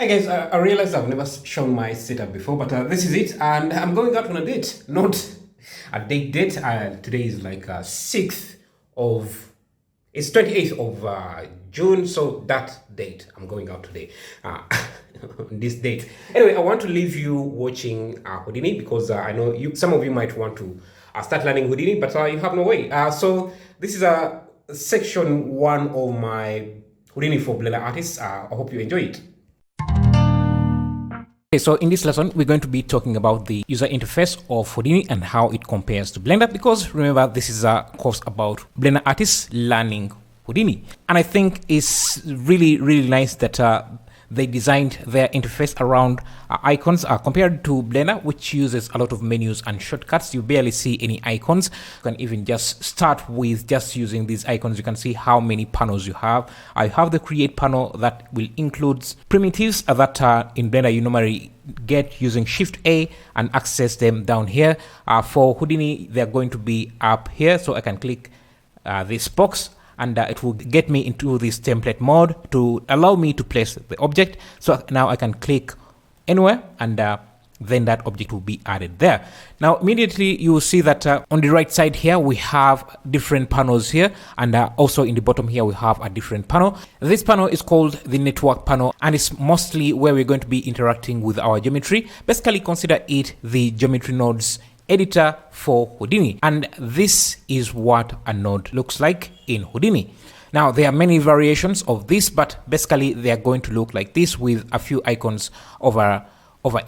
Hi guys, I realized I've never shown my setup before, but this is it, and I'm going out on a date, not a date. Today is like 6th of, it's 28th of June, so that date, I'm going out today, on this date. Anyway, I want to leave you watching Houdini because I know some of you might want to start learning Houdini, but you have no way. So this is section 1 of my Houdini for Blender artists. I hope you enjoy it. Okay, so in this lesson, we're going to be talking about the user interface of Houdini and how it compares to Blender, because remember, this is a course about Blender artists learning Houdini. And I think it's really nice that they designed their interface around icons compared to Blender, which uses a lot of menus and shortcuts. You barely see any icons. You can even just start with just using these icons. You can see how many panels you have. I have the create panel that will include primitives that in Blender you normally get using Shift A and access them down here. For Houdini, they're going to be up here, so I can click this box, and it will get me into this template mode to allow me to place the object. So now I can click anywhere, and then that object will be added there. Now immediately you will see that on the right side here we have different panels here, and also in the bottom here we have a different panel. This panel is called the network panel, and it's mostly where we're going to be interacting with our geometry. Basically consider it the geometry nodes editor for Houdini, and this is what a node looks like in Houdini. Now there are many variations of this, but basically they are going to look like this with a few icons over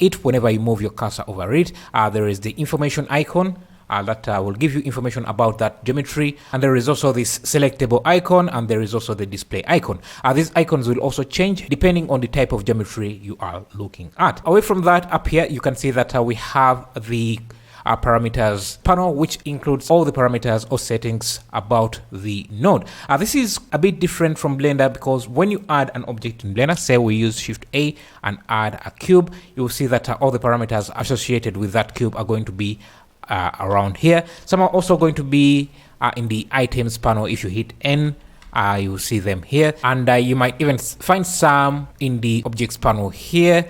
it whenever you move your cursor over it. There is the information icon that will give you information about that geometry, and there is also this selectable icon, and there is also the display icon. These icons will also change depending on the type of geometry you are looking at. Away from that, up here you can see that we have the parameters panel, which includes all the parameters or settings about the node. This is a bit different from Blender, because when you add an object in Blender, say we use Shift A and add a cube, you will see that all the parameters associated with that cube are going to be around here. Some are also going to be in the items panel. If you hit N, you will see them here, and you might even find some in the objects panel here.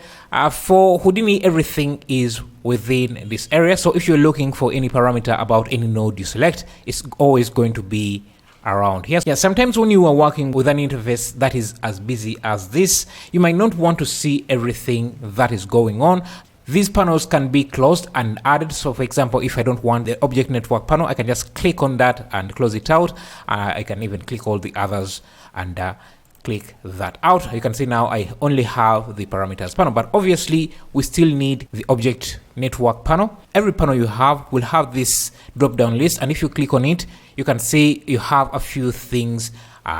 For Houdini, everything is within this area, so if you're looking for any parameter about any node you select, it's always going to be around here. Yeah, sometimes when you are working with an interface that is as busy as this, you might not want to see everything that is going on. These panels can be closed and added. So for example, if I don't want the object network panel, I can just click on that and close it out. I can even click all the others and click that out. You can see now I only have the parameters panel, but obviously we still need the object network panel. Every panel you have will have this drop down list, and if you click on it, you can see you have a few things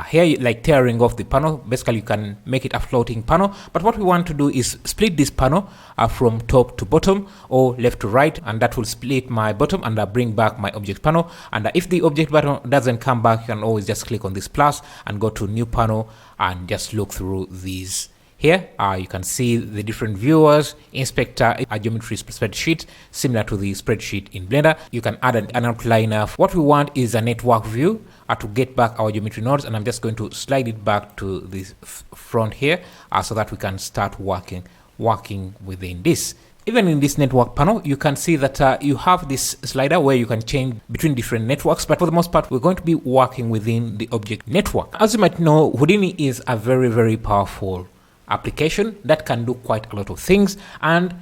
here, like tearing off the panel. Basically you can make it a floating panel, but what we want to do is split this panel from top to bottom or left to right, and that will split my bottom and bring back my object panel. And if the object button doesn't come back, you can always just click on this plus and go to new panel and just look through these. Here you can see the different viewers, inspector, a geometry spreadsheet similar to the spreadsheet in Blender. You can add an outliner. What we want is a network view to get back our geometry nodes, and I'm just going to slide it back to this front here so that we can start working within this. Even in this network panel, you can see that you have this slider where you can change between different networks, but for the most part, we're going to be working within the object network. As you might know, Houdini is a very powerful application that can do quite a lot of things, and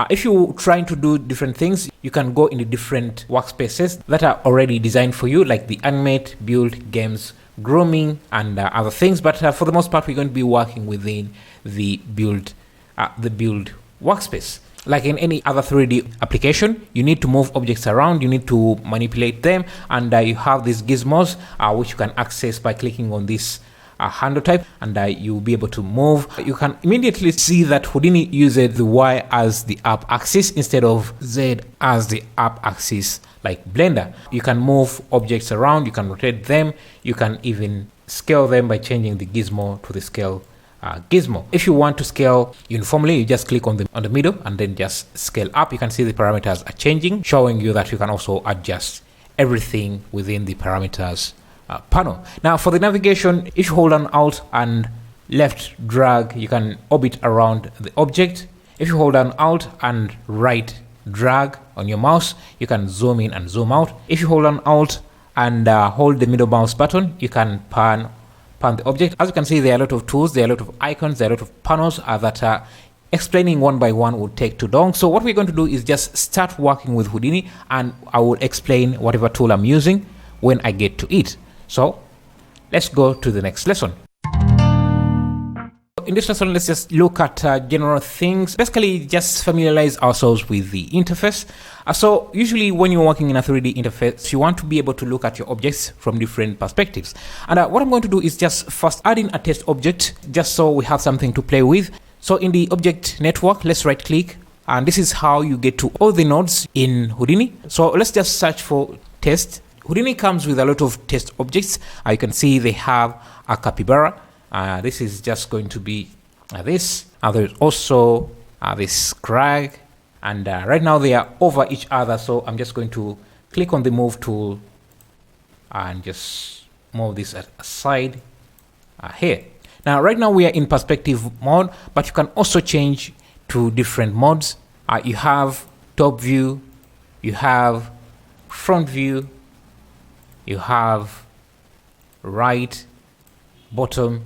if you're trying to do different things, you can go in the different workspaces that are already designed for you, like the animate, build, games, grooming, and other things. But for the most part, we're going to be working within the build workspace. Like in any other 3D application, you need to move objects around, you need to manipulate them, and you have these gizmos which you can access by clicking on this handle type, and you'll be able to move. You can immediately see that Houdini uses the Y as the up axis instead of Z as the up axis like Blender. You can move objects around, you can rotate them, you can even scale them by changing the gizmo to the scale gizmo. If you want to scale uniformly, you just click on the middle and then just scale up. You can see the parameters are changing, showing you that you can also adjust everything within the parameters panel. Now for the navigation, if you hold on Alt and left drag, you can orbit around the object. If you hold down Alt and right drag on your mouse, you can zoom in and zoom out. If you hold down Alt and hold the middle mouse button, you can pan the object. As you can see, there are a lot of tools, there are a lot of icons, there are a lot of panels that explaining one by one would take too long. So what we're going to do is just start working with Houdini, and I will explain whatever tool I'm using when I get to it. So let's go to the next lesson. In this lesson, let's just look at general things. Basically, just familiarize ourselves with the interface. So usually when you're working in a 3D interface, you want to be able to look at your objects from different perspectives. And what I'm going to do is just first add in a test object, just so we have something to play with. So in the object network, let's right click, and this is how you get to all the nodes in Houdini. So let's just search for test. Houdini comes with a lot of test objects. You can see they have a capybara. This is just going to be this. There's also this crag, and right now they are over each other. So I'm just going to click on the move tool and just move this aside here. Now, right now we are in perspective mode, but you can also change to different modes. You have top view, you have front view, you have right, bottom,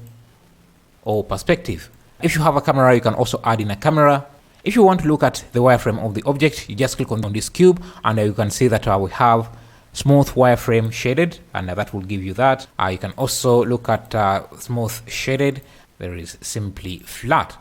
or perspective. If you have a camera, you can also add in a camera. If you want to look at the wireframe of the object, you just click on this cube, and you can see that we have smooth wireframe shaded, and that will give you that. You can also look at smooth shaded. There is simply flat.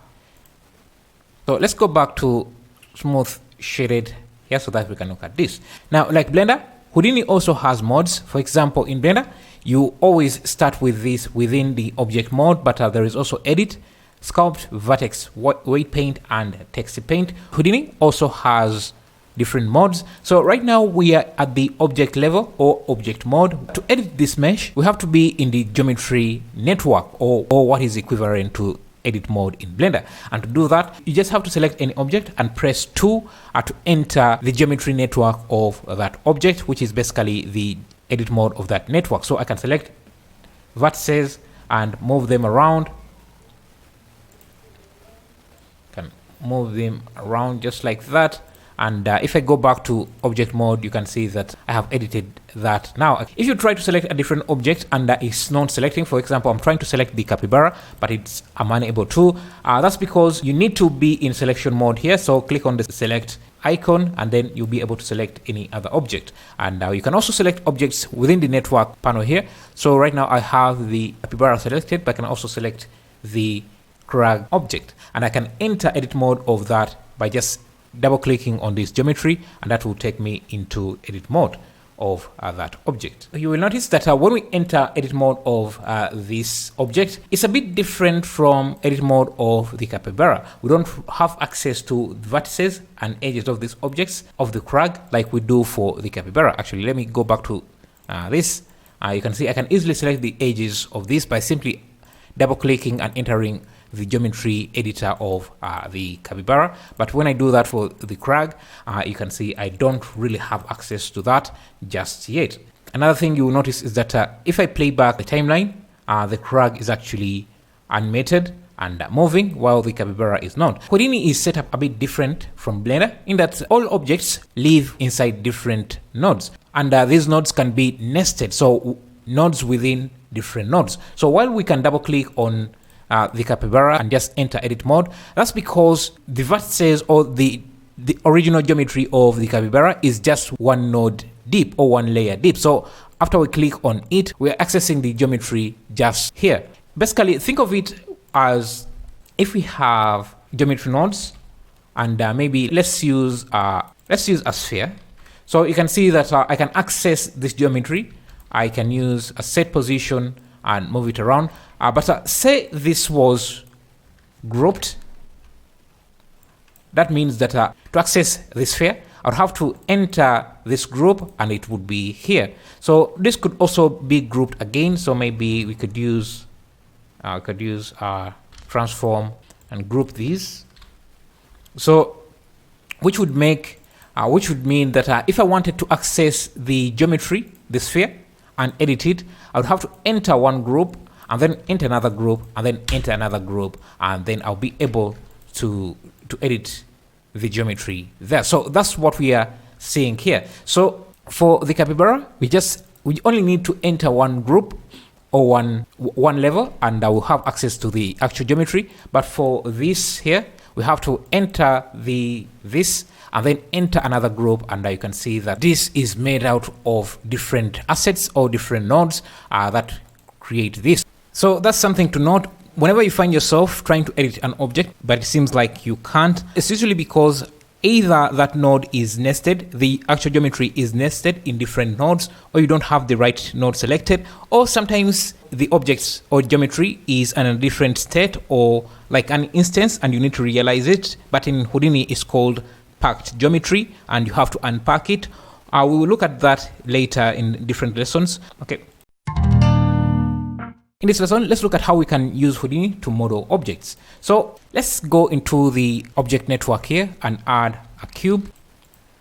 So let's go back to smooth shaded here so that we can look at this. Now, like Blender, Houdini also has modes. For example, in Blender, you always start with this within the object mode, but there is also edit, sculpt, vertex, weight paint, and texture paint. Houdini also has different modes. So right now we are at the object level or object mode. To edit this mesh, we have to be in the geometry network, or what is equivalent to edit mode in Blender. And to do that, you just have to select any object and press 2 to enter the geometry network of that object, which is basically the edit mode of that network. So I can select vertices and move them around. Can move them around just like that. And if I go back to object mode, you can see that I have edited that. Now, if you try to select a different object and it's not selecting, for example, I'm trying to select the capybara, but I'm unable to. That's because you need to be in selection mode here. So click on the select icon, and then you'll be able to select any other object. And you can also select objects within the network panel here. So right now I have the capybara selected, but I can also select the crag object, and I can enter edit mode of that by just double clicking on this geometry, and that will take me into edit mode of that object. You will notice that when we enter edit mode of this object, it's a bit different from edit mode of the capybara. We don't have access to the vertices and edges of these objects of the crag like we do for the capybara. Actually, let me go back to this. You can see I can easily select the edges of this by simply double clicking and entering the geometry editor of the capybara. But when I do that for the crag, you can see I don't really have access to that just yet. Another thing you will notice is that if I play back the timeline, the crag is actually animated and moving while the capybara is not. Houdini is set up a bit different from Blender in that all objects live inside different nodes, and these nodes can be nested, so nodes within different nodes. So while we can double click on the capybara and just enter edit mode, that's because the vertices or the original geometry of the capybara is just one node deep or one layer deep. So after we click on it, we're accessing the geometry just here. Basically, think of it as if we have geometry nodes, and maybe let's use a sphere. So you can see that I can access this geometry. I can use a set position and move it around. But say this was grouped. That means that to access this sphere, I would have to enter this group, and it would be here. So this could also be grouped again. So maybe we could use transform and group these. So which would mean that if I wanted to access the geometry, the sphere, and edit it, I would have to enter one group, and then enter another group, and then enter another group, and then I'll be able to edit the geometry there. So that's what we are seeing here. So for the capybara, we only need to enter one group or one level, and I will have access to the actual geometry. But for this here, we have to enter this and then enter another group, and you can see that this is made out of different assets or different nodes that create this. So that's something to note. Whenever you find yourself trying to edit an object, but it seems like you can't, it's usually because either that node is nested, the actual geometry is nested in different nodes, or you don't have the right node selected, or sometimes the objects or geometry is in a different state or like an instance and you need to realize it. But in Houdini, it's called packed geometry and you have to unpack it. We will look at that later in different lessons. Okay. In this lesson, let's look at how we can use Houdini to model objects. So let's go into the object network here and add a cube.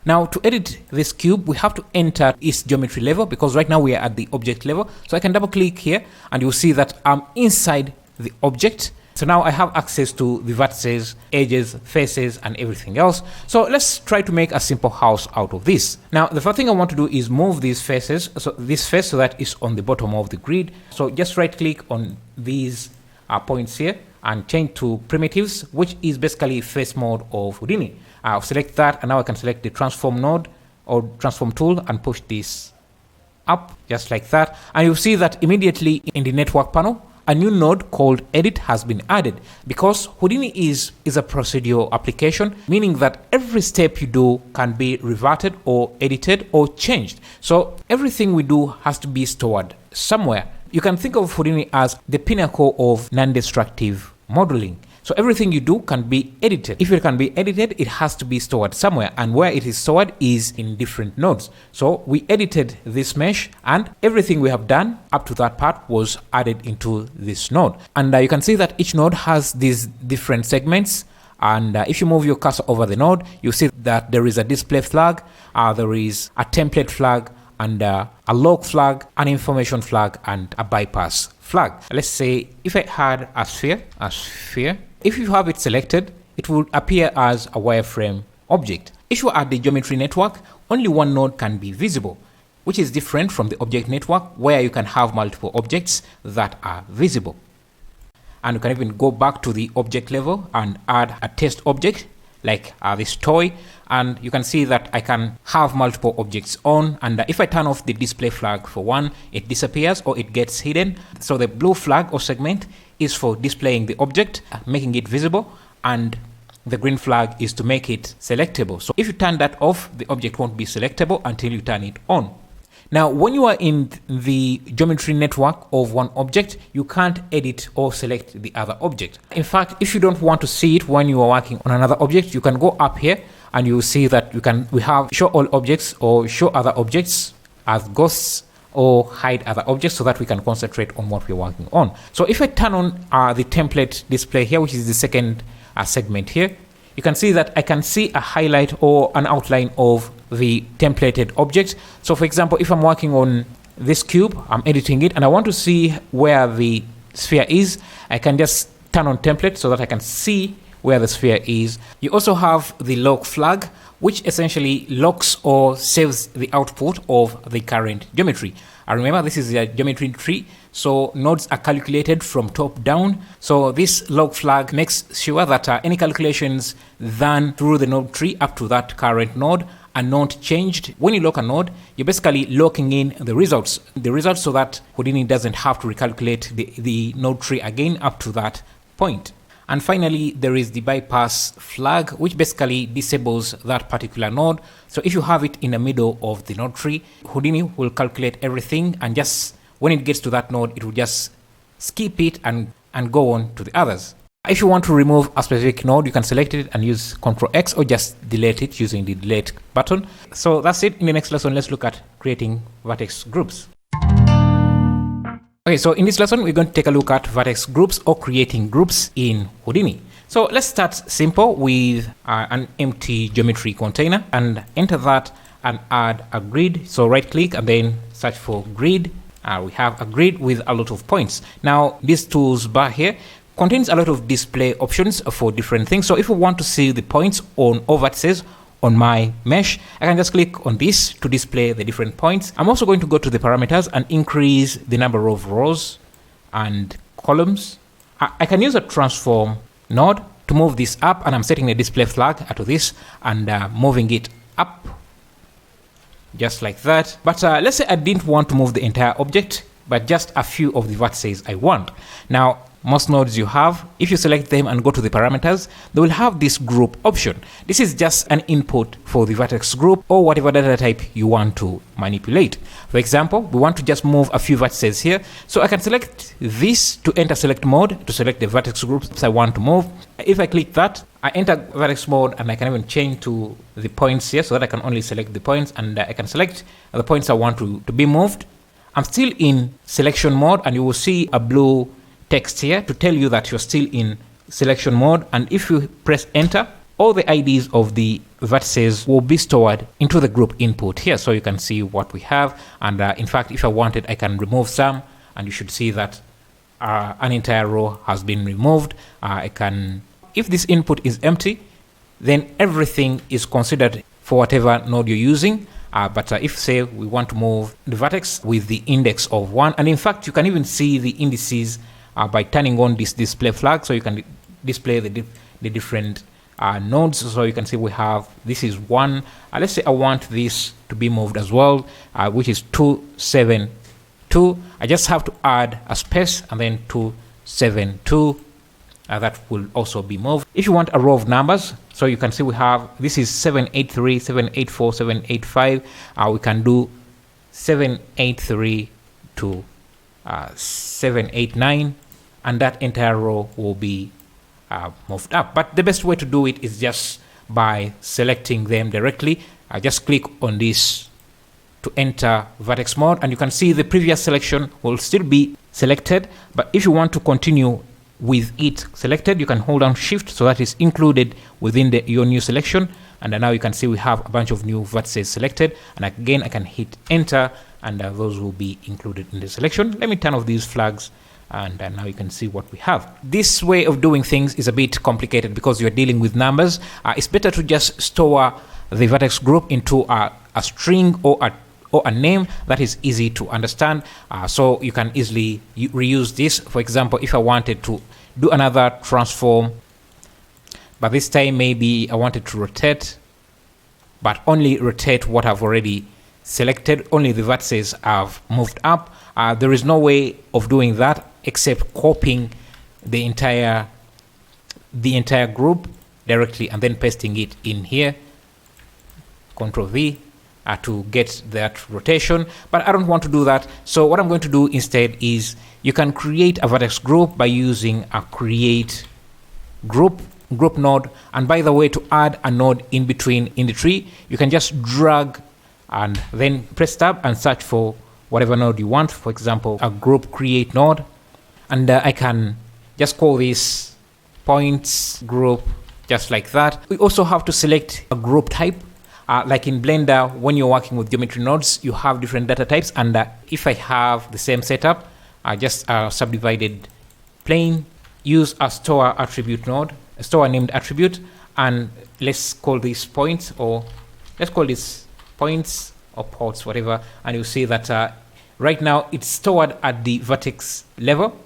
Now to edit this cube, we have to enter its geometry level because right now we are at the object level. So I can double click here and you'll see that I'm inside the object. So now I have access to the vertices, edges, faces, and everything else. So let's try to make a simple house out of this. Now, the first thing I want to do is move these faces, so this face so that it's on the bottom of the grid. So just right click on these points here and change to primitives, which is basically face mode of Houdini. I'll select that and now I can select the transform node or transform tool and push this up just like that. And you'll see that immediately in the network panel, a new node called edit has been added because Houdini is a procedural application, meaning that every step you do can be reverted or edited or changed. So everything we do has to be stored somewhere. You can think of Houdini as the pinnacle of non-destructive modeling. So everything you do can be edited. If it can be edited, it has to be stored somewhere, and where it is stored is in different nodes. So we edited this mesh and everything we have done up to that part was added into this node. And you can see that each node has these different segments. And if you move your cursor over the node, you see that there is a display flag, there is a template flag, and a log flag, an information flag, and a bypass flag. Let's say if I had a sphere, if you have it selected, it will appear as a wireframe object. If you are at the geometry network, only one node can be visible, which is different from the object network where you can have multiple objects that are visible. And you can even go back to the object level and add a test object like this toy, and you can see that I can have multiple objects on, and if I turn off the display flag for one, it disappears or it gets hidden. So the blue flag or segment is for displaying the object, making it visible, and the green flag is to make it selectable. So if you turn that off, the object won't be selectable until you turn it on. Now, when you are in the geometry network of one object, you can't edit or select the other object. In fact, if you don't want to see it when you are working on another object, you can go up here and you will see that we have show all objects or show other objects as ghosts or hide other objects so that we can concentrate on what we're working on. So if I turn on the template display here, which is the second segment here, you can see that I can see a highlight or an outline of the templated object. So for example, if I'm working on this cube, I'm editing it and I want to see where the sphere is, I can just turn on template so that I can see where the sphere is. You also have the log flag, which essentially locks or saves the output of the current geometry. And remember, this is a geometry tree, so nodes are calculated from top down. So this log flag makes sure that any calculations done through the node tree up to that current node are not changed. When you lock a node, you're basically locking in the results so that Houdini doesn't have to recalculate the node tree again up to that point. And finally, there is the bypass flag, which basically disables that particular node. So if you have it in the middle of the node tree, Houdini will calculate everything, and just when it gets to that node, it will just skip it and go on to the others. If you want to remove a specific node, you can select it and use Ctrl X or just delete it using the delete button. So that's it. In the next lesson, let's look at creating vertex groups. Okay, so in this lesson, we're going to take a look at vertex groups or creating groups in Houdini. So let's start simple with an empty geometry container and enter that and add a grid. So right click and then search for grid we have a grid with a lot of points. Now, this tools bar here contains a lot of display options for different things. So if we want to see the points on all vertices on my mesh, I can just click on this to display the different points. I'm also going to go to the parameters and increase the number of rows and columns. I can use a transform node to move this up, and I'm setting the display flag to this and moving it up just like that. But let's say I didn't want to move the entire object, but just a few of the vertices I want. Now, most nodes you have, if you select them and go to the parameters, they will have this group option. This is just an input for the vertex group or whatever data type you want to manipulate. For example, we want to just move a few vertices here. So I can select this to enter select mode to select the vertex groups I want to move. If I click that, I enter vertex mode, and I can even change to the points here so that I can only select the points, and I can select the points I want to be moved. I'm still in selection mode, and you will see a blue text here to tell you that you're still in selection mode. And if you press enter, all the IDs of the vertices will be stored into the group input here, so you can see what we have. And in fact, if I wanted, I can remove some, and you should see that an entire row has been removed. If this input is empty, then everything is considered for whatever node you're using. But if, say, we want to move the vertex with the index of 1, and in fact, you can even see the indices by turning on this display flag, so you can display the different nodes. So you can see we have, this is 1. Let's say I want this to be moved as well, which is 272. I just have to add a space and then 272. That will also be moved. If you want a row of numbers, so you can see we have, this is 783, 784, 785. We can do 783 to 789, and that entire row will be moved up. But the best way to do it is just by selecting them directly. I just click on this to enter vertex mode, and you can see the previous selection will still be selected. But if you want to continue with it selected, you can hold down shift so that is included within your new selection. And now you can see we have a bunch of new vertices selected, and again I can hit enter, and those will be included in the selection. Let me turn off these flags, and now you can see what we have. This way of doing things is a bit complicated because you're dealing with numbers. It's better to just store the vertex group into a string or a name that is easy to understand, so you can easily reuse this. For example, if I wanted to do another transform, but this time maybe I wanted to rotate, but only rotate what I've already selected, only the vertices I've moved up. There is no way of doing that except copying the entire group directly and then pasting it in here, Ctrl V, to get that rotation. But I don't want to do that, so what I'm going to do instead is, you can create a vertex group by using a create group node. And by the way, to add a node in between in the tree, you can just drag and then press tab and search for whatever node you want. For example, a group create node, and I can just call this points group, just like that. We also have to select a group type. Like in Blender, when you're working with geometry nodes, you have different data types, and if I have the same setup, I just subdivided plane, use a store attribute node, a store named attribute, and let's call this points, or let's call this points or ports, whatever, and you'll see that right now it's stored at the vertex level,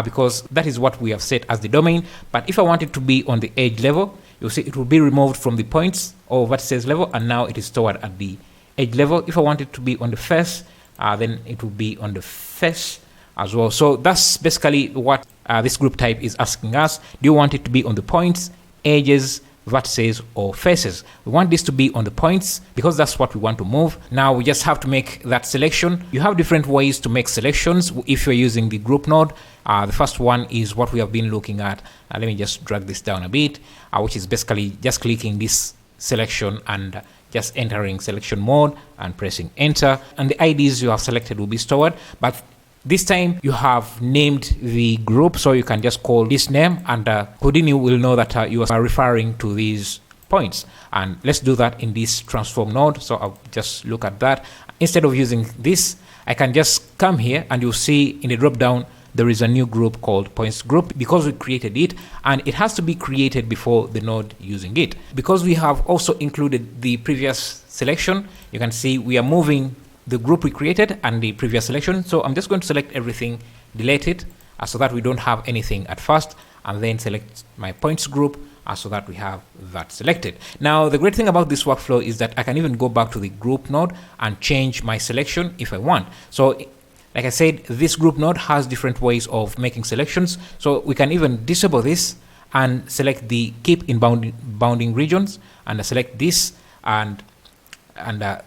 because that is what we have set as the domain. But if I want it to be on the edge level, you'll see it will be removed from the points or vertices level, and now it is stored at the edge level. If I want it to be on the face, then it will be on the face as well. So that's basically what this group type is asking us. Do you want it to be on the points, edges, vertices, or faces? We want this to be on the points because that's what we want to move. Now we just have to make that selection. You have different ways to make selections if you're using the group node. The first one is what we have been looking at. Let me just drag this down a bit, which is basically just clicking this selection and just entering selection mode and pressing enter, and the IDs you have selected will be stored. But this time you have named the group, so you can just call this name, and Houdini will know that you are referring to these points. And let's do that in this transform node. So I'll just look at that. Instead of using this, I can just come here and you'll see in the drop down there is a new group called points group because we created it, and it has to be created before the node using it. Because we have also included the previous selection, you can see we are moving the group we created and the previous selection. So I'm just going to select everything, delete it, so that we don't have anything at first, and then select my points group so that we have that selected. Now, the great thing about this workflow is that I can even go back to the group node and change my selection if I want. So like I said, this group node has different ways of making selections. So we can even disable this and select the keep in bounding regions, and select this, and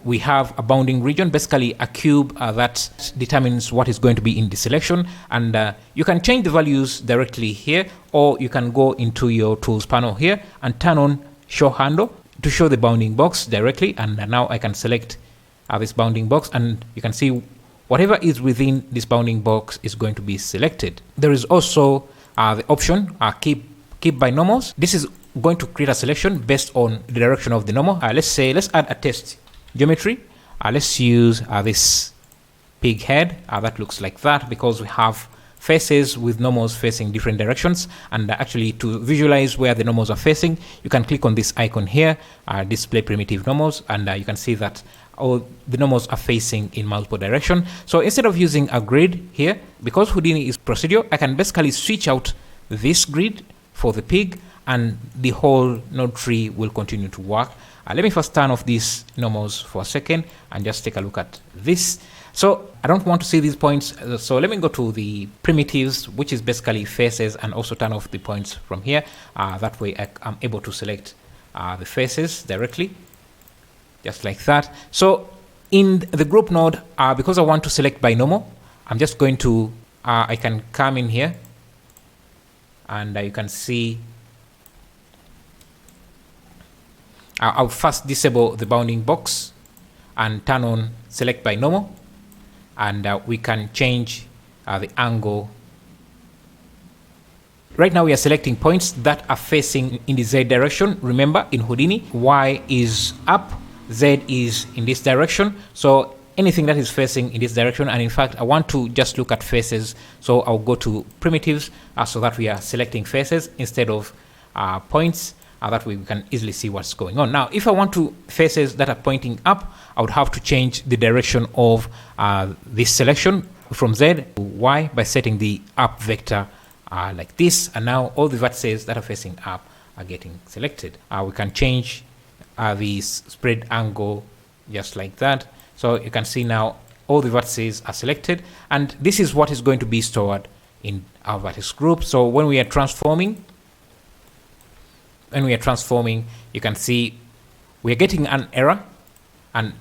we have a bounding region, basically a cube that determines what is going to be in the selection. And you can change the values directly here, or you can go into your tools panel here and turn on show handle to show the bounding box directly. And now I can select this bounding box, and you can see whatever is within this bounding box is going to be selected. There is also the option keep by normals. This is going to create a selection based on the direction of the normal. Let's add a test geometry. Let's use this pig head that looks like that, because we have faces with normals facing different directions. And actually, to visualize where the normals are facing, you can click on this icon here, display primitive normals, and you can see that all the normals are facing in multiple directions. So instead of using a grid here, because Houdini is procedural, I can basically switch out this grid for the pig, and the whole node tree will continue to work. Let me first turn off these normals for a second and just take a look at this. So I don't want to see these points. So let me go to the primitives, which is basically faces, and also turn off the points from here. That way I'm able to select the faces directly, just like that. So in the group node, because I want to select by normal, I'm just going to, I can come in here, and you can see I'll first disable the bounding box and turn on select by normal, and we can change the angle. Right now we are selecting points that are facing in the Z direction. Remember, in Houdini, Y is up, Z is in this direction. So anything that is facing in this direction, and in fact I want to just look at faces, so I'll go to primitives so that we are selecting faces instead of points. That way we can easily see what's going on. Now, if I want to faces that are pointing up, I would have to change the direction of this selection from Z to Y by setting the up vector like this. And now all the vertices that are facing up are getting selected. We can change the spread angle just like that. So you can see now all the vertices are selected, and this is what is going to be stored in our vertex group. So when we are transforming, you can see we are getting an error, and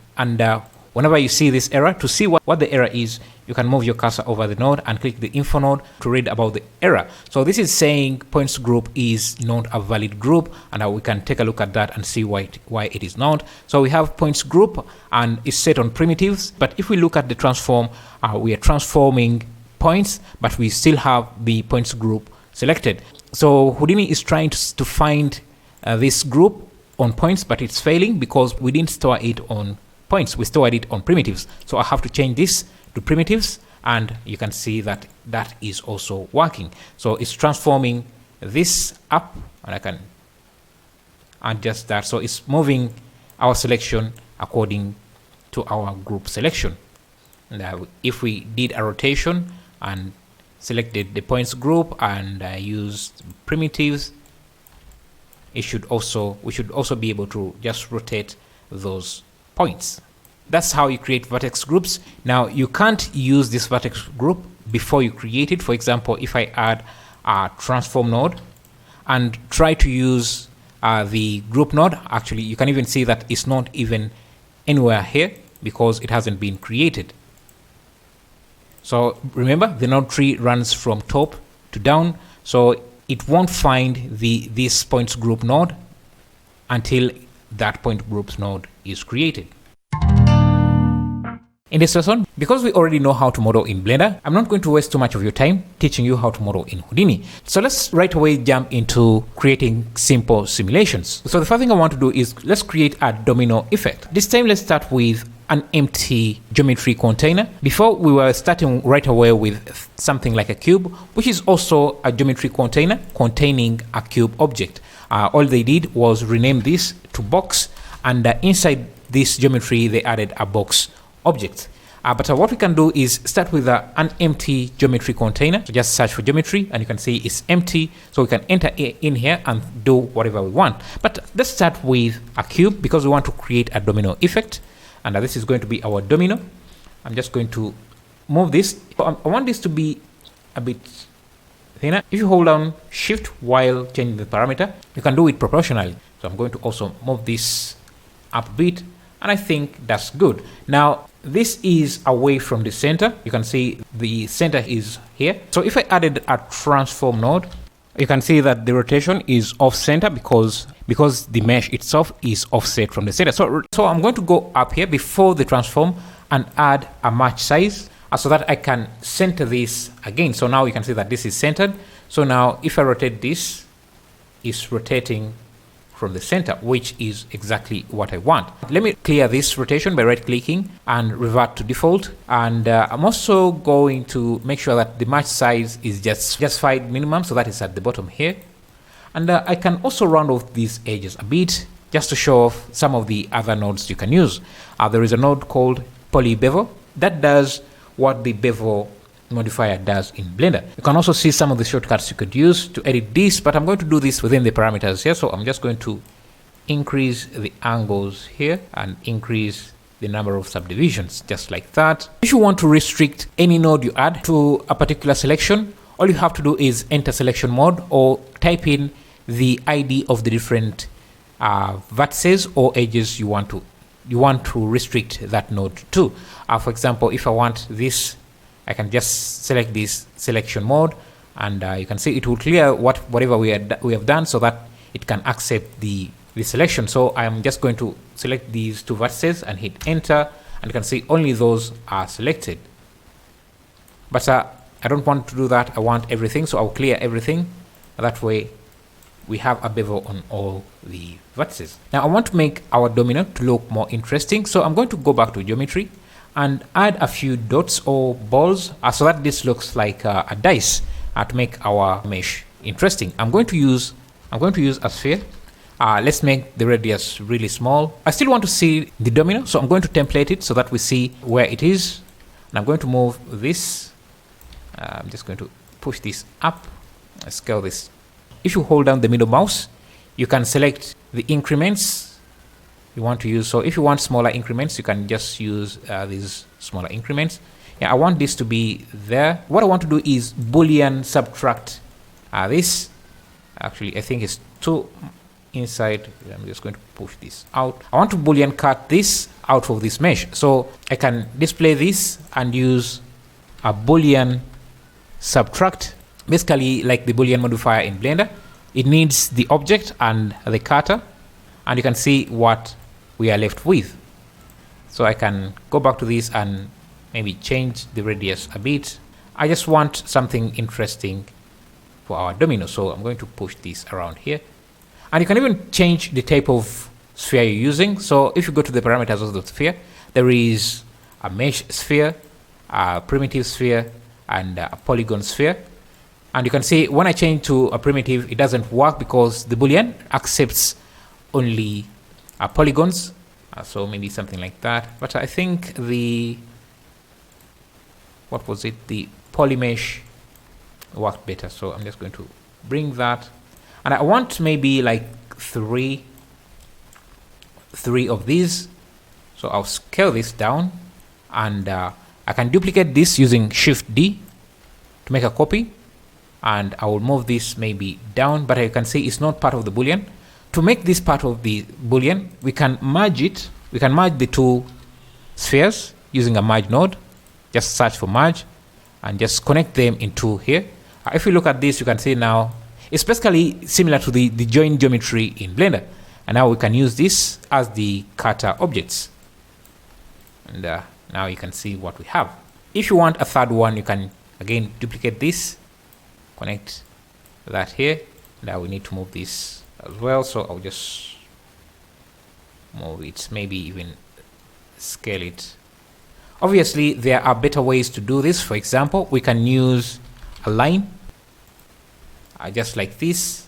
whenever you see this error, to see what the error is, you can move your cursor over the node and click the info node to read about the error. So this is saying points group is not a valid group, and we can take a look at that and see why it is not. So we have points group and it's set on primitives, but if we look at the transform, we are transforming points, but we still have the points group selected. So Houdini is trying to find this group on points, but it's failing because we didn't store it on points. We stored it on primitives. So I have to change this to primitives, and you can see that that is also working. So it's transforming this up, and I can adjust that. So it's moving our selection according to our group selection. And if we did a rotation and selected the points group and used primitives, we should also be able to just rotate those points. That's how you create vertex groups. Now you can't use this vertex group before you create it. For example, if I add a transform node and try to use the group node, actually you can even see that it's not even anywhere here because it hasn't been created. So remember, the node tree runs from top to down, so it won't find this points group node until that point groups node is created. In this lesson, because we already know how to model in Blender, I'm not going to waste too much of your time teaching you how to model in Houdini. So let's right away jump into creating simple simulations. So the first thing I want to do is let's create a domino effect. This time let's start with an empty geometry container. Before, we were starting right away with something like a cube, which is also a geometry container containing a cube object. All they did was rename this to box, and inside this geometry they added a box object. But what we can do is start with an empty geometry container. So just search for geometry and you can see it's empty. So we can enter in here and do whatever we want. But let's start with a cube because we want to create a domino effect. And this is going to be our domino. I'm just going to move this. I want this to be a bit thinner. If you hold down shift while changing the parameter, you can do it proportionally. So I'm going to also move this up a bit. And I think that's good. Now, this is away from the center. You can see the center is here. So if I added a transform node, you can see that the rotation is off center because the mesh itself is offset from the center. So I'm going to go up here before the transform and add a match size so that I can center this again. So now you can see that this is centered. So now if I rotate this, it's rotating from the center, which is exactly what I want. Let me clear this rotation by right clicking and revert to default. And I'm also going to make sure that the match size is justified minimum, so that is at the bottom here. And I can also round off these edges a bit just to show off some of the other nodes you can use. There is a node called poly bevel that does what the bevel modifier does in Blender. You can also see some of the shortcuts you could use to edit this, but I'm going to do this within the parameters here. So I'm just going to increase the angles here and increase the number of subdivisions, just like that. If you want to restrict any node you add to a particular selection, all you have to do is enter selection mode or type in the ID of the different vertices or edges you want to restrict that node to. For example, if I want this, I can just select this selection mode, and you can see it will clear whatever we have done so that it can accept the selection. So I'm just going to select these two vertices and hit enter, and you can see only those are selected. But I don't want to do that. I want everything, so I'll clear everything. That way we have a bevel on all the vertices. Now I want to make our domino to look more interesting, so I'm going to go back to geometry and add a few dots or balls so that this looks like a dice to make our mesh interesting. I'm going to use a sphere. Let's make the radius really small. I still want to see the domino, so I'm going to template it so that we see where it is. And I'm going to move this. I'm just going to push this up, scale this. If you hold down the middle mouse, you can select the increments you want to use. So if you want smaller increments, you can just use these smaller increments. Yeah, I want this to be there. What I want to do is Boolean subtract this. Actually, I think it's too inside. I'm just going to push this out. I want to Boolean cut this out of this mesh. So I can display this and use a Boolean subtract, basically like the Boolean modifier in Blender. It needs the object and the cutter, and you can see what we are left with. So I can go back to this and maybe change the radius a bit. I just want something interesting for our domino, so I'm going to push this around here. And you can even change the type of sphere you're using. So if you go to the parameters of the sphere, there is a mesh sphere, a primitive sphere, and a polygon sphere. And you can see when I change to a primitive, it doesn't work because the Boolean accepts only polygons, so maybe something like that. But I think the polymesh worked better, so I'm just going to bring that, and I want maybe like three of these. So I'll scale this down, and I can duplicate this using Shift D to make a copy, and I will move this maybe down, but you can see it's not part of the Boolean. To make this part of the Boolean, we can merge it. We can merge the two spheres using a merge node. Just search for merge and just connect them into here. If you look at this, you can see now it's basically similar to the join geometry in Blender. And now we can use this as the cutter objects. And now you can see what we have. If you want a third one, you can again duplicate this, connect that here. Now we need to move this as well, so I'll just move it maybe even scale it. Obviously, there are better ways to do this. For example, we can use a line just like this,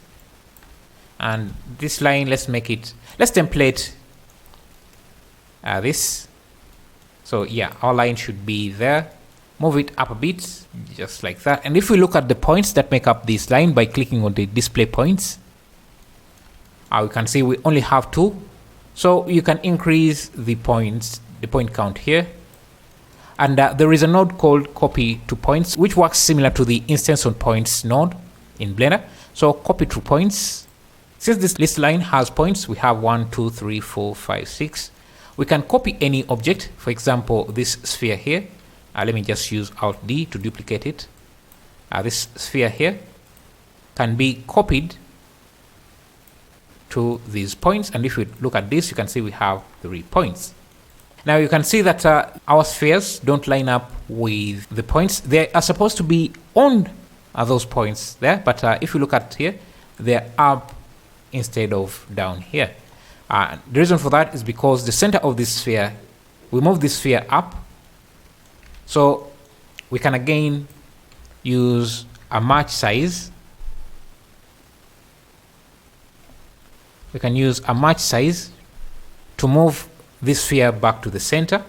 and this line, let's template this. So yeah, our line should be there. Move it up a bit, just like that. And if we look at the points that make up this line by clicking on the display points, we can see we only have 2. So you can increase the point count here. And there is a node called copy to points, which works similar to the instance on points node in Blender. So copy to points. Since this list line has points, we have 1, 2, 3, 4, 5, 6. We can copy any object. For example, this sphere here. Let me just use Alt D to duplicate it. This sphere here can be copied to these points. And if we look at this, you can see we have 3 points. Now you can see that our spheres don't line up with the points. They are supposed to be on those points there, but if you look at here, they're up instead of down here. The reason for that is because the center of this sphere, we move this sphere up, so we can again use a match size. We can use a match size to move this sphere back to the center,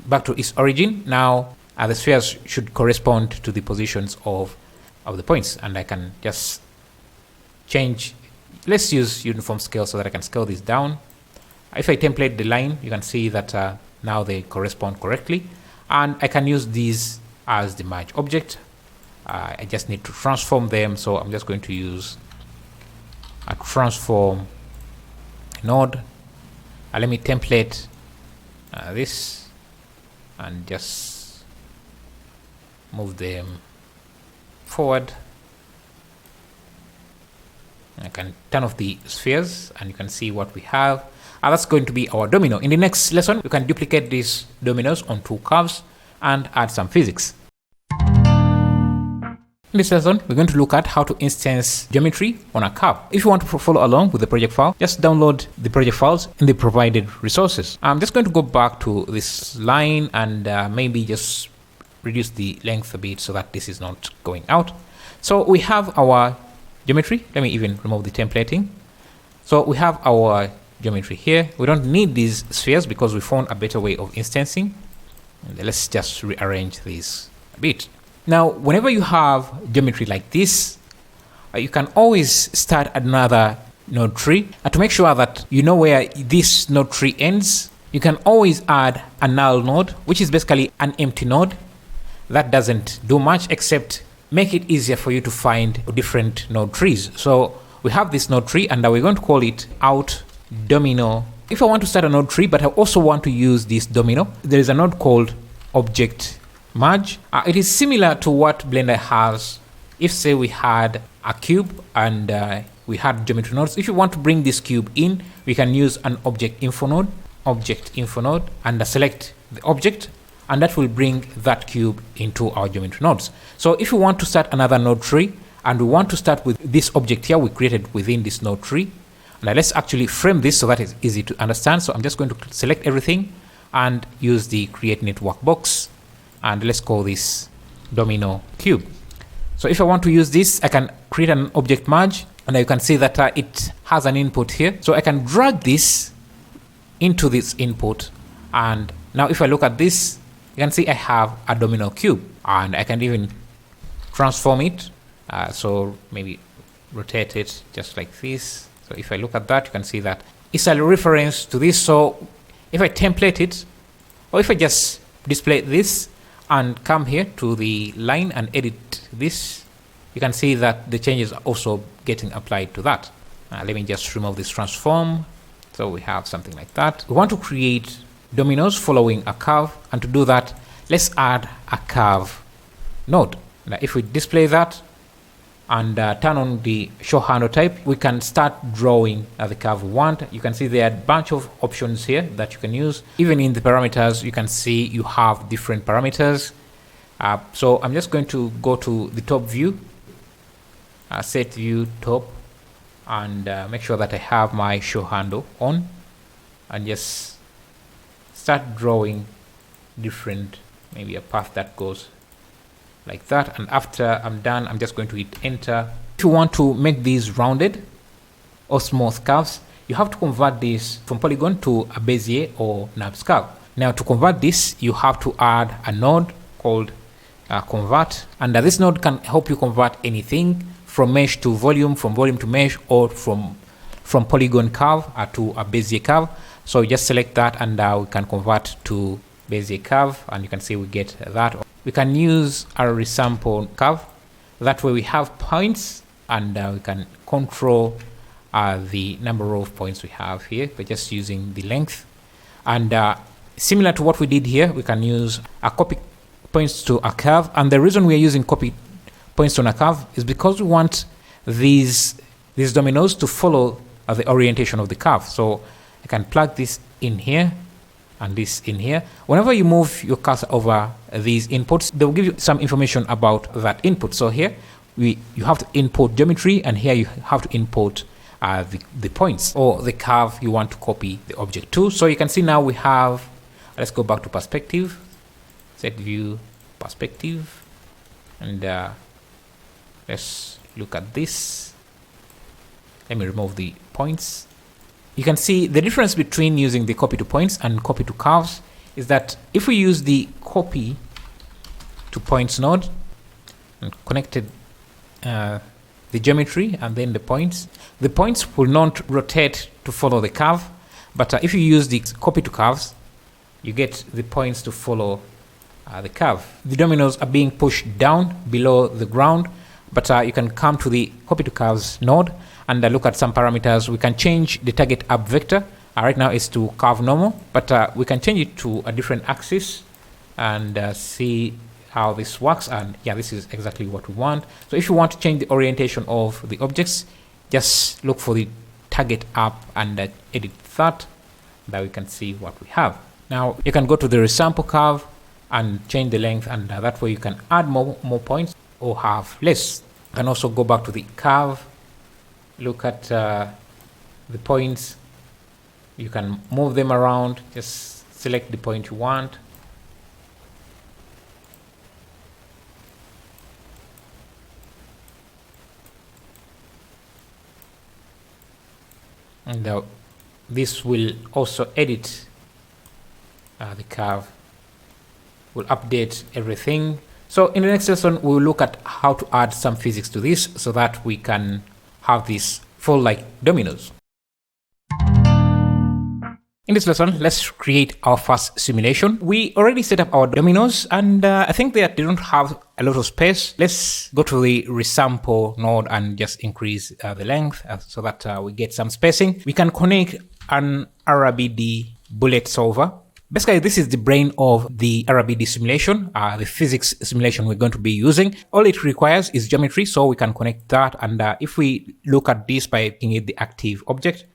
back to its origin. Now the spheres should correspond to the positions of the points, and I can just change. Let's use uniform scale so that I can scale this down. If I template the line, you can see that now they correspond correctly, and I can use these as the merge object. I just need to transform them, so I'm just going to use a transform node. Let me template this and just move them forward. I can turn off the spheres and you can see what we have. That's going to be our domino. In the next lesson, we can duplicate these dominoes on 2 curves and add some physics. In this lesson, we're going to look at how to instance geometry on a curve. If you want to follow along with the project file, just download the project files in the provided resources. I'm just going to go back to this line and maybe just reduce the length a bit so that this is not going out. So we have our geometry. Let me even remove the templating. So we have our geometry here. We don't need these spheres because we found a better way of instancing. And let's just rearrange these a bit. Now, whenever you have geometry like this, you can always start another node tree. And to make sure that you know where this node tree ends, you can always add a null node, which is basically an empty node that doesn't do much except make it easier for you to find different node trees. So we have this node tree and we're going to call it out domino. If I want to start a node tree, but I also want to use this domino, there is a node called object merge. It is similar to what Blender has. If say we had a cube and we had geometry nodes, if you want to bring this cube in, we can use an object info node, and select the object, and that will bring that cube into our geometry nodes. So if you want to start another node tree and we want to start with this object here we created within this node tree, now let's actually frame this so that it's easy to understand. So I'm just going to select everything and use the create network box, and let's call this domino cube. So if I want to use this, I can create an object merge, and you can see that it has an input here. So I can drag this into this input, and now if I look at this, you can see I have a domino cube, and I can even transform it. So maybe rotate it just like this. So if I look at that, you can see that it's a reference to this. So if I template it, or if I just display this and come here to the line and edit this, you can see that the changes are also getting applied to that. Let me just remove this transform. So we have something like that. We want to create dominoes following a curve, and to do that, let's add a curve node. Now if we display that and turn on the show handle type, we can start drawing the curve we want. You can see there are a bunch of options here that you can use. Even in the parameters, you can see you have different parameters. So I'm just going to go to the top view, set view top, and make sure that I have my show handle on, and just start drawing different, maybe a path that goes like that. And after I'm done, I'm just going to hit enter. If you want to make these rounded or smooth curves, you have to convert this from polygon to a Bezier or NURBS curve. Now to convert this, you have to add a node called convert, and this node can help you convert anything from mesh to volume, from volume to mesh, or from polygon curve to a Bezier curve. So you just select that and we can convert to Bezier curve, and you can see we get that. We can use a resample curve. That way we have points, and we can control the number of points we have here by just using the length. And similar to what we did here, we can use a copy points to a curve. And the reason we are using copy points on a curve is because we want these dominoes to follow the orientation of the curve. So I can plug this in here and this in here. Whenever you move your cursor over these inputs, they will give you some information about that input. So here you have to input geometry, and here you have to input the points or the curve you want to copy the object to. So you can see now we have, let's go back to perspective, set view perspective, and let's look at this. Let me remove the points. You can see the difference between using the copy to points and copy to curves is that if we use the copy to points node and connected the geometry and then the points will not rotate to follow the curve. But if you use the copy to curves, you get the points to follow the curve. The dominoes are being pushed down below the ground, but you can come to the copy to curves node and look at some parameters. We can change the target up vector. Right now it's to curve normal, but we can change it to a different axis and see how this works. And yeah, this is exactly what we want. So if you want to change the orientation of the objects, just look for the target up and edit that. That we can see what we have. Now you can go to the resample curve and change the length, and that way you can add more points or have less. You can also go back to the curve, look at the points. You can move them around, just select the point you want. And this will also edit the curve, will update everything. So in the next lesson, we'll look at how to add some physics to this so that we can have this fall like dominoes. In this lesson, let's create our first simulation. We already set up our dominoes, and I think that they don't have a lot of space. Let's go to the resample node and just increase the length so that we get some spacing. We can connect an RBD bullet solver. Basically, this is the brain of the RBD simulation, the physics simulation we're going to be using. All it requires is geometry, so we can connect that. And if we look at this by making it the active object,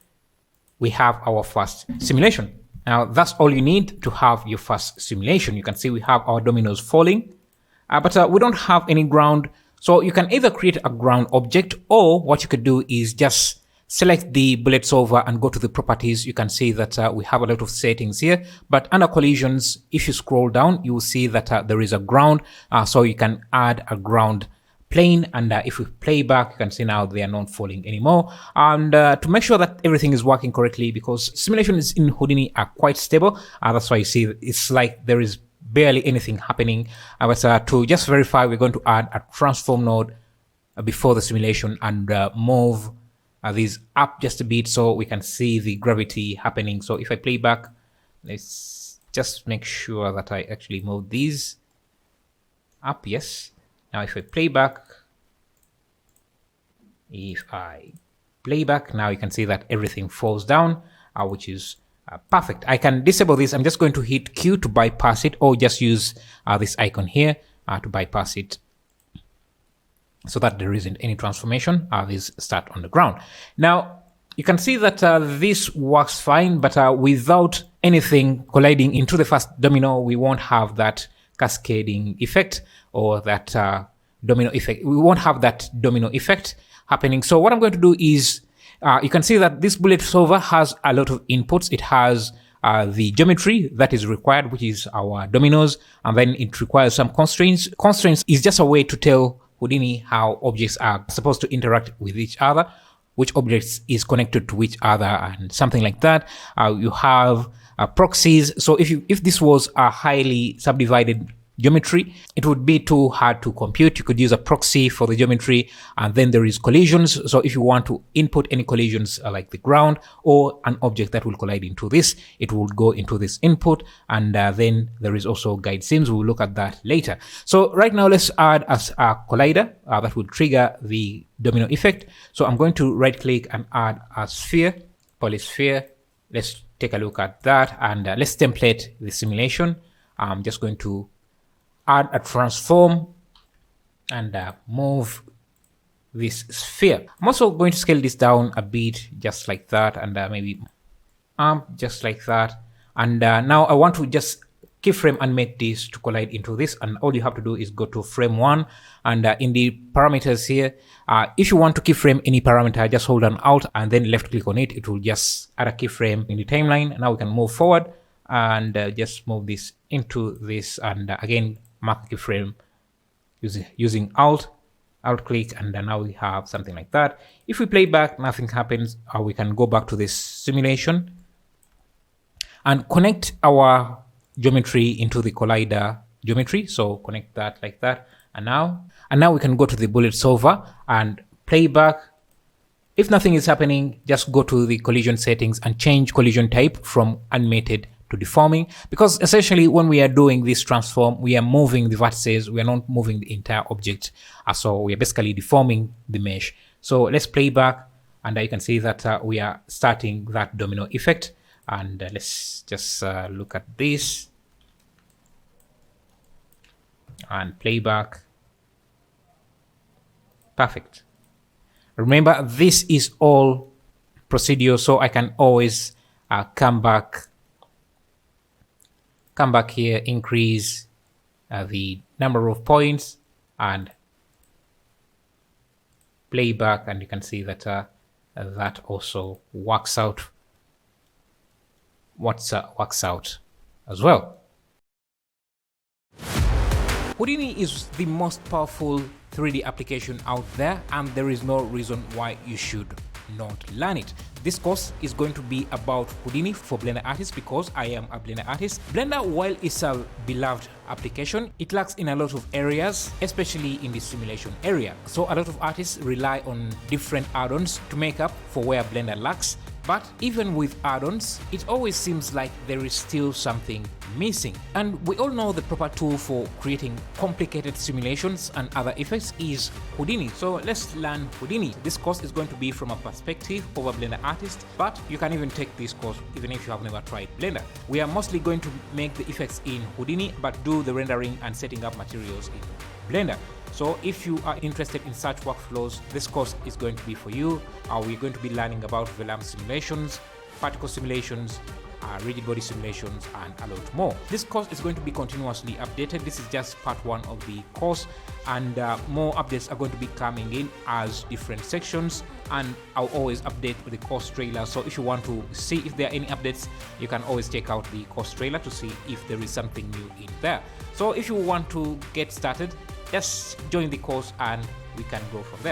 we have our first simulation. Now, that's all you need to have your first simulation. You can see we have our dominoes falling, but we don't have any ground. So you can either create a ground object, or what you could do is just select the bullet solver and go to the properties. You can see that we have a lot of settings here, but under collisions, if you scroll down, you will see that there is a ground. So you can add a ground plane, and if we play back, you can see now they are not falling anymore. And to make sure that everything is working correctly, because simulations in Houdini are quite stable, that's why you see it's like there is barely anything happening. But to just verify, we're going to add a transform node before the simulation and move these up just a bit so we can see the gravity happening. So if I play back, let's just make sure that I actually move these up. Yes. Now if I play back, now you can see that everything falls down, which is perfect. I can disable this. I'm just going to hit Q to bypass it, or just use this icon here to bypass it so that there isn't any transformation. These start on the ground. Now you can see that this works fine, but without anything colliding into the first domino, we won't have that cascading effect or that domino effect. We won't have that domino effect happening. So what I'm going to do is, you can see that this bullet solver has a lot of inputs. It has the geometry that is required, which is our dominoes, and then it requires some constraints. Constraints is just a way to tell Houdini how objects are supposed to interact with each other, which objects is connected to each other, and something like that. You have proxies. So if this was a highly subdivided geometry, it would be too hard to compute. You could use a proxy for the geometry, and then there is collisions. So if you want to input any collisions like the ground or an object that will collide into this, it will go into this input, and then there is also guide seams. We'll look at that later. So right now let's add as a collider that will trigger the domino effect. So I'm going to right click and add a sphere, polysphere. Let's take a look at that, and let's template the simulation. I'm just going to add a transform and move this sphere. I'm also going to scale this down a bit, just like that, and maybe just like that. And now I want to just keyframe and make this to collide into this, and all you have to do is go to frame 1, and in the parameters here, if you want to keyframe any parameter, just hold an alt and then left click on it. It will just add a keyframe in the timeline. Now we can move forward and just move this into this, and again mark keyframe using alt click, and now we have something like that. If we play back, nothing happens. We can go back to this simulation and connect our geometry into the collider geometry. So connect that like that, and now we can go to the bullet solver and play back. If nothing is happening, just go to the collision settings and change collision type from animated to deforming, because essentially when we are doing this transform, we are moving the vertices, we are not moving the entire object. So we are basically deforming the mesh. So let's play back, and you can see that we are starting that domino effect. And let's just look at this and play back. Perfect. Remember, this is all procedure, so I can always come back here, increase the number of points and play back, and you can see that that also works out as well. Houdini is the most powerful 3D application out there, and there is no reason why you should not learn it. This course is going to be about Houdini for Blender artists, because I am a Blender artist. Blender, while it's a beloved application, it lacks in a lot of areas, especially in the simulation area. So a lot of artists rely on different add-ons to make up for where Blender lacks. But even with add-ons, it always seems like there is still something missing. And we all know the proper tool for creating complicated simulations and other effects is Houdini. So let's learn Houdini. This course is going to be from a perspective of a Blender artist, but you can even take this course even if you have never tried Blender. We are mostly going to make the effects in Houdini, but do the rendering and setting up materials in Blender. So if you are interested in such workflows, this course is going to be for you. We're going to be learning about Velam simulations, particle simulations, rigid body simulations, and a lot more. This course is going to be continuously updated. This is just part 1 of the course, and more updates are going to be coming in as different sections, and I'll always update the course trailer. So if you want to see if there are any updates, you can always check out the course trailer to see if there is something new in there. So if you want to get started, just join the course and we can go from there.